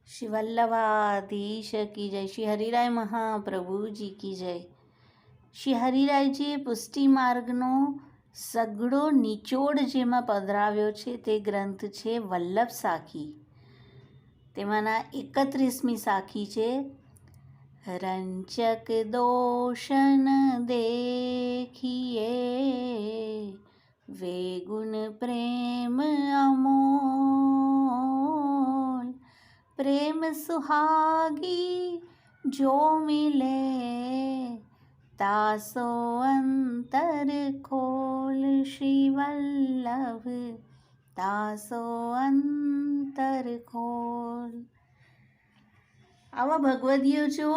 श्री वल्लभाधीश की जय। श्री हरिराय महाप्रभु जी की जय। શ્રી હરિરાયજીએ પુષ્ટિ માર્ગનો સઘળો નિચોડ જેમાં પધરાવ્યો છે તે ગ્રંથ છે વલ્લભ સાખી. તેમાંના 31મી સાખી છે રંચક દોષન દેખીએ વેગુણ પ્રેમ અમોલ પ્રેમ સુહાગી જો મિલે तासो अंतर खोल श्री वल्लभ तासो अंतर खोल. આવા ભગવદીઓ જો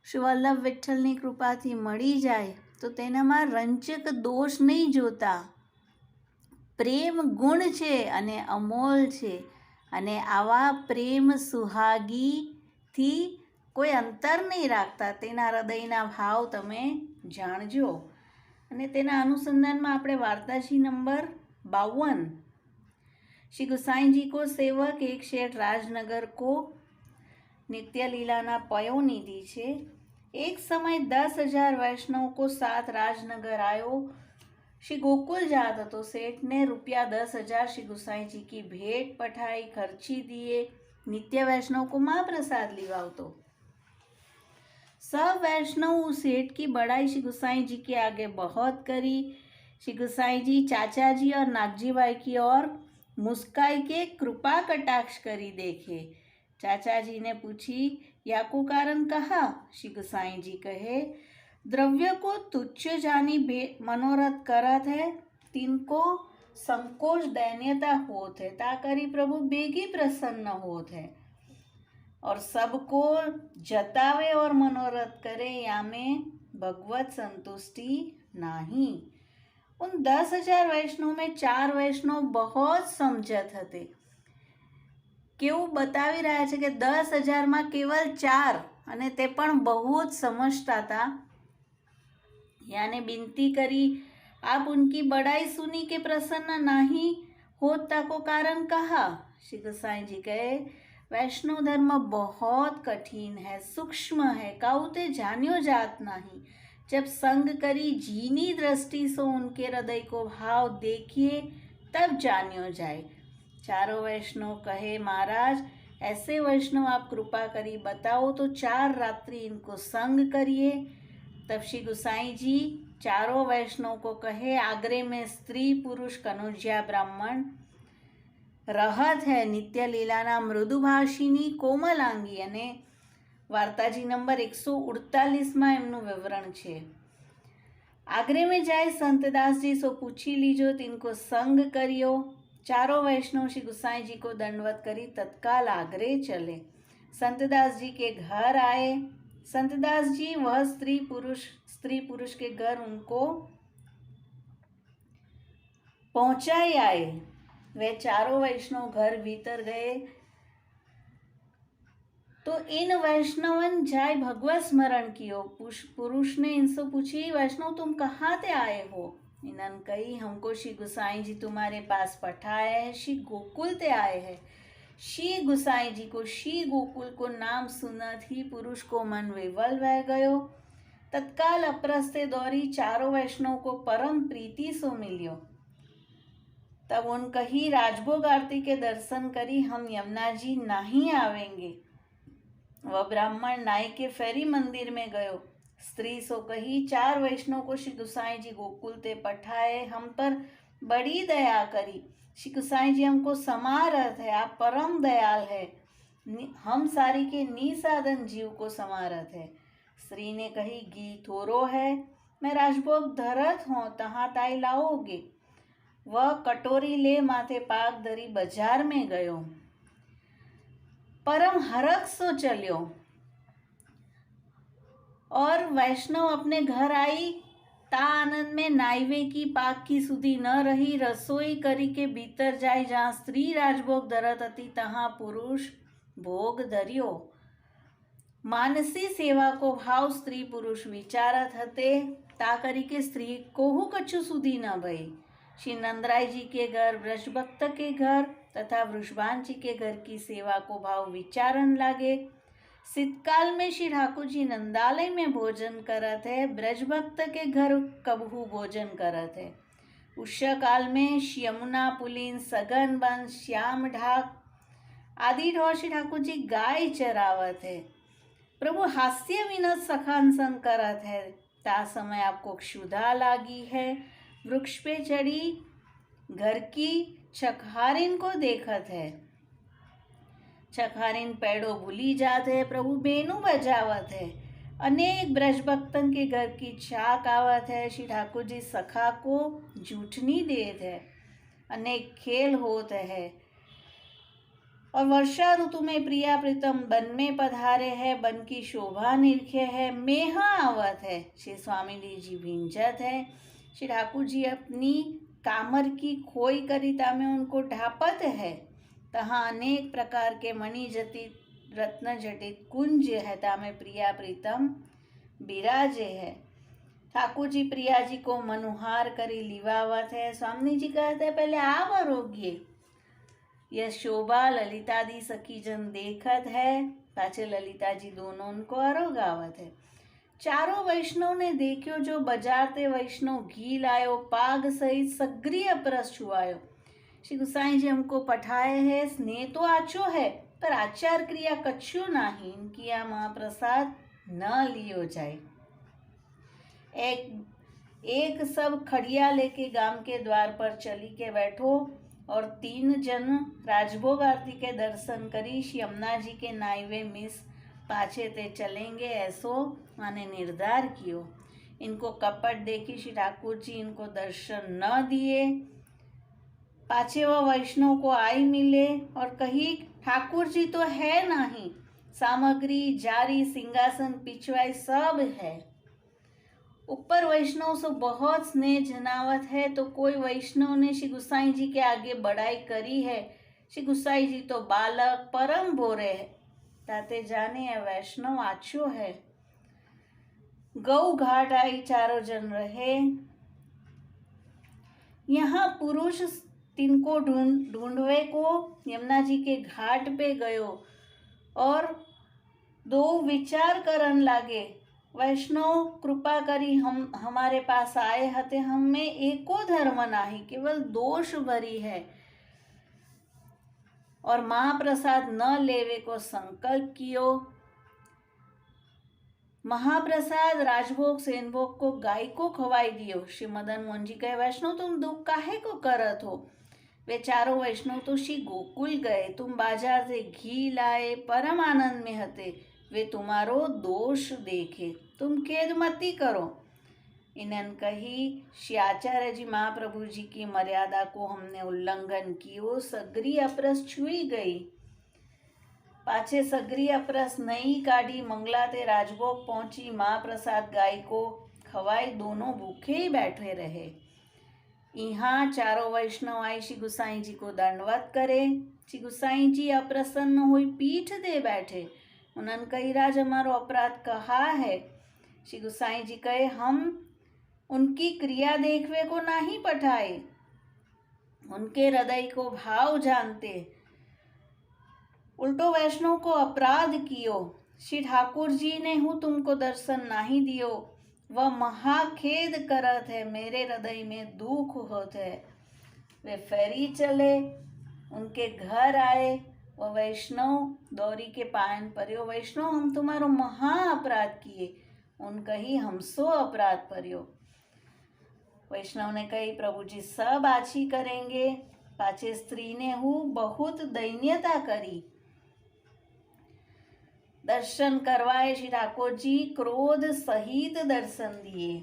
શ્રી વલ્લભ વિઠ્ઠલની કૃપાથી મળી જાય તો તેનામાં રંચક દોષ નહીં જોતા. પ્રેમ ગુણ છે અને અમોલ છે, અને આવા પ્રેમ સુહાગીથી કોઈ અંતર નહીં રાખતા તેના હૃદયના ભાવ તમે જાણજો. અને તેના અનુસંધાનમાં આપણે વાર્તાજી નંબર 52. श्री गोसाई जी को सेवक एक शेठ राजनगर को नित्य लीलाना पयोनिधि छे. एक समय 10,000 वैष्णव को साथ राजनगर आयो. श्री गोकुल जात तो सेठ ने रुपया 10,000 श्री गोसाई जी की भेंट पठाई, खर्ची दिए. नित्य वैष्णव को महाप्रसाद लिवावतो. सब वैष्णव उस सेठ की बड़ाई श्री गोसाई जी के आगे बहुत करी. श्री गोसाई जी चाचा जी और नागजी भाई की ओर मुस्काई के कृपा कटाक्ष करी देखे. चाचा जी ने पूछी या को कारण कहा. श्री गोसाई जी कहे द्रव्य को तुच्छ जानी मनोरथ करत है, तिनको संकोच दैन्यता होत है, ता करी प्रभु बेगी प्रसन्न होत है. और सबको जतावे और मनोरथ करे, या में भगवत संतुष्टि नहीं. उन 10,000 वैष्णव में 4 वैष्णव बहुत समझत हते. केवुं बतावी रह्या छे के 10,000 में केवल 4 અને તે પણ બહુ જ સમજતા હતા. याने विनती करी आप उनकी बड़ाई सुनी के प्रसन्न नहीं होता को कारण कहा. श्री गोसाई जी कहे वैष्णव धर्म बहुत कठिन है, सूक्ष्म है, काउते जान्यो जात नहीं. जब संग करी जीनी दृष्टि से उनके हृदय को भाव देखिए तब जान्यो जाए. चारों वैष्णव कहे महाराज ऐसे वैष्णव आप कृपा करी बताओ तो 4 रात्रि इनको संग करिए. तब श्री गोसाई जी चारों वैष्णव को कहे आगरे में स्त्री पुरुष कनुज्या ब्राह्मण रहत है, नित्य लीलाना मृदुभाषिनी कोमलांगी. અને વાર્તાજી નંબર 148 એમનું વિવરણ છે. आगरे में जाए संतदास जी सो पूछी लीजो, तिनको संग करियो. चारों वैष्णव श्री गोसाई जी को दंडवत करी तत्काल आगरे चले. संतदास जी के घर आए. संतदास जी वह स्त्री पुरुष के घर उनको पहुंचाई आए. वे चारों वैष्णव घर भीतर गए तो इन वैष्णवन जाय भगवत स्मरण कियो. पुरुष ने इनसे पूछी वैष्णव तुम कहाँ ते आए हो. इन्हन कही हमको श्री गोसाई जी तुम्हारे पास पठाए है, श्री गोकुल ते आए हैं. श्री गोसाई जी को श्री गोकुल को नाम सुनत ही पुरुष को मन विवल वह गयो. तत्काल अप्रस्ते दौड़ी चारों वैष्णव को परम प्रीति सो मिलियो. तब उन कही राजभोग आरती के दर्शन करी हम यमुना जी नहीं आवेंगे. वह ब्राह्मण नाई के फेरी मंदिर में गयो. स्त्री सो कही 4 वैष्णव को श्री गोसाई जी गोकुल ते पठाए, हम पर बड़ी दया करी. श्री गोसाई जी हमको समारथ है, आप परम दयाल है, हम सारी के निसाधन जीव को समारथ है. स्त्री ने कही घी थोरो है, मैं राजभोग धरत हूँ, तहाँ ताई लाओगे. वह कटोरी ले माथे पाक धरी बाजार में गयो. परम हरख सो चलियो. और वैष्णव अपने घर आई ता आनंद में नाइवे की पाक की सुधी न रही. रसोई करी के भीतर जाय जहाँ स्त्री राजभोग धरत हती तहाँ पुरुष भोग धरियो. मानसी सेवा को भाव स्त्री पुरुष विचारत हते, ता करी के स्त्री कोहू कछु सुधी न भई. श्री नंदराय जी के घर, ब्रजभक्त के घर तथा वृषभान जी के घर की सेवा को भाव विचारण लागे। शीतकाल में श्री ठाकुर जी नंदालय में भोजन करत है, ब्रजभक्त के घर कबहू भोजन करत है। उष्ण काल में यमुना पुलिन सघन बन श्याम ढाक आदि ढोर श्री ठाकुर जी गाय चरावत है। प्रभु हास्य विनोद सखान संग करत है। ता समय आपको क्षुधा लागी है, वृक्ष पे चढ़ी घर की छकहारिन को देखत है। छकहारिन पेड़ो भूली जात है, प्रभु बेनू बजावत है। अनेक ब्रजभक्तन के घर की चाक आवत है, श्री ठाकुर जी सखा को जूठनी देत है। अनेक खेल होत है। और वर्षा ऋतु में प्रिया प्रीतम वन में पधारे है, वन की शोभा निरखे है। मेहा आवत है, श्री स्वामी जी भिंजत है। श्री ठाकुर जी अपनी कामर की खोई करिता में उनको ढापत है। तहाँ अनेक प्रकार के मणि जटित रत्न जटित कुंज है, तामे प्रिया प्रीतम बिराजे है। ठाकुर जी प्रिया जी को मनुहार करी लिवावत है। स्वामी जी कहते हैं पहले आप आरोग्य। यह शोभा ललितादि सखी जन देखत है, पाछे ललिता जी दोनों उनको आरोगावत है। चारों वैष्णव ने देखियो, जो बाजार ते वैष्णव घी लायो, पाग सहित सग्री अपरस छुआयो। श्री गुसाई जी हमको पठाए है, स्नेह तो आचो है, पर आचार क्रिया कछु नाही, इनकी या महाप्रसाद न लियो जाए। एक सब खड़िया लेके गांव के द्वार पर चली के बैठो, और 3 जन राजभोग आरती के दर्शन करी यमुना जी के नाइवे मिस पाछे ते चलेंगे, ऐसो माने निर्धार कियो। इनको कपट देखी श्री ठाकुर जी इनको दर्शन न दिए। पाछे वह वैष्णव को आई मिले और कही ठाकुर जी तो है नहीं, सामग्री जारी सिंहासन पिछवाई सब है। ऊपर वैष्णव से बहुत स्नेह जनावत है, तो कोई वैष्णव ने श्री गुसाई जी के आगे बड़ाई करी है। श्री गुसाई जी तो बालक परम बोरे है, ताते जाने है वैष्णव आछो है। गौ घाट आई चारों जन रहे, यहाँ पुरुष तिनको ढूंढवे को यमुना जी के घाट पे गयो, और 2 विचार करन लागे। वैष्णव कृपा करी हम हमारे पास आए हते, हम में एको धर्म नाही, केवल दोष भरी है, और महाप्रसाद न लेवे को संकल्प कियो। महाप्रसाद राजभोग सेनभोग को गाय को खवाई दियो। श्री मदन मोहन जी कहे, वैष्णव तुम दुख काहे को करत हो? वे चारों वैष्णव तो श्री गोकुल गए, तुम बाजार से घी लाए, परम आनंद में हते, वे तुम्हारो दोष देखे, तुम खेद मती करो। इन्हन कही, श्री आचार्य जी महाप्रभु जी की मर्यादा को हमने उल्लंघन कियो, सगरी अपरस छुई गई। पाछे सगरी अपरस नहीं काढ़ी, मंगला ते राजभोग पहुंची, महाप्रसाद गाय को खवाई, दोनों भूखे ही बैठे रहे। यहाँ चारों वैष्णव आई श्री गुसाई जी को दंडवत करे। श्री गुसाई जी अप्रसन्न हुई पीठ दे बैठे। उन्होंने कही, राज हमारो अपराध कहा है? श्री गुसाई जी कहे, हम उनकी क्रिया देखवे को नहीं पठाए, उनके हृदय को भाव जानते, उल्टो वैष्णव को अपराध कियो। श्री ठाकुर जी ने हूँ तुमको दर्शन नहीं दियो, वह महाखेद करत है, मेरे हृदय में दुख होत है। वे फेरी चले, उनके घर आए, वह वैष्णव दौरी के पायन पर्यो, वैष्णव हम तुम्हारो महा अपराध किए। उन कही, हमसो अपराध पर्यो। वैष्णव ने कही, प्रभु जी सब आछी करेंगे। पाछे स्त्री ने हूँ बहुत दैन्यता करी। दर्शन करवाए श्री ठाकुर जी क्रोध सहित दर्शन दिए।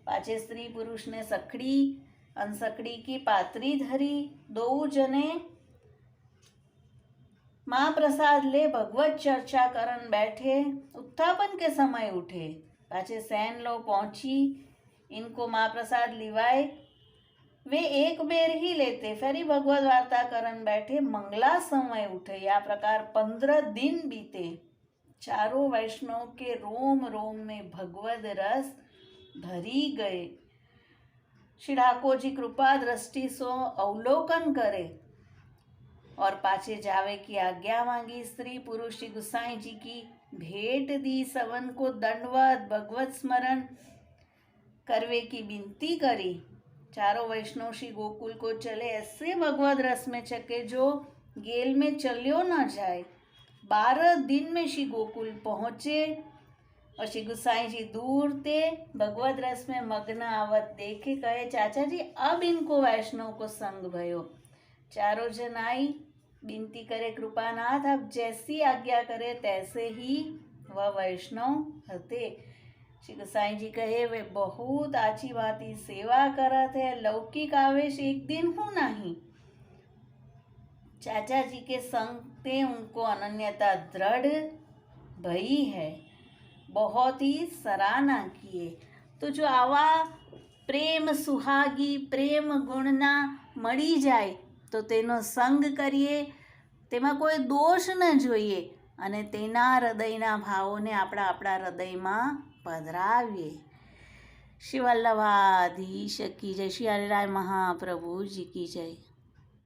पाछे स्त्री पुरुष ने सखड़ी अनसकड़ी की पात्री धरी, 2 जने महाप्रसाद ले भगवत चर्चा करन बैठे। उत्थापन के समय उठे, पाछे सैन लो पहुंची, इनको महाप्रसाद लिवाए। वे एक बेर ही लेते, फिर भगवत वार्ता करन बैठे, मंगला समय उठे। या प्रकार 15 दिन बीते। चारों वैष्णव के रोम रोम में भगवत रस भरी गए। श्री ठाकुर जी कृपा दृष्टि सो अवलोकन करे। और पाछे जावे की आज्ञा मांगी। स्त्री पुरुष श्री गुसाई जी की भेंट दी। सवन को दंडवत भगवत स्मरण करवे की विनती करी। चारों वैष्णव श्री गोकुल को चले, ऐसे भगवत रस में चके जो गेल में चलियो न जाए। 12 दिन में श्री गोकुल पहुँचे और श्री गुसाई जी दूर थे भगवत रस में मग्न आवत देखे कहे, चाचा जी अब इनको वैष्णव को संग भयो। चारों जन आई, विनती करे कृपानाथ अब जैसी आज्ञा करे तैसे ही वह वैष्णव हते। श्री गुसाई जी कहे वे बहुत आची भांति सेवा करत है, लौकिक आवेश एक दिन हूँ नहीं। चाचा जी के संग ते उनको अनन्यता दृढ़ भई है, बहुत ही सराहना किए। तो जो आवा प्रेम सुहागी प्रेम गुणना मળી જાય તો તેનો સંગ કરીએ, તેમાં કોઈ દોષ ન જોઈએ અને તેના હૃદયના ભાવોને આપણા હૃદયમાં પધરાવીએ। શ્રી વલ્લભાધીશ કી જય, શ્રી હરિરાય મહાપ્રભુજી કી જય।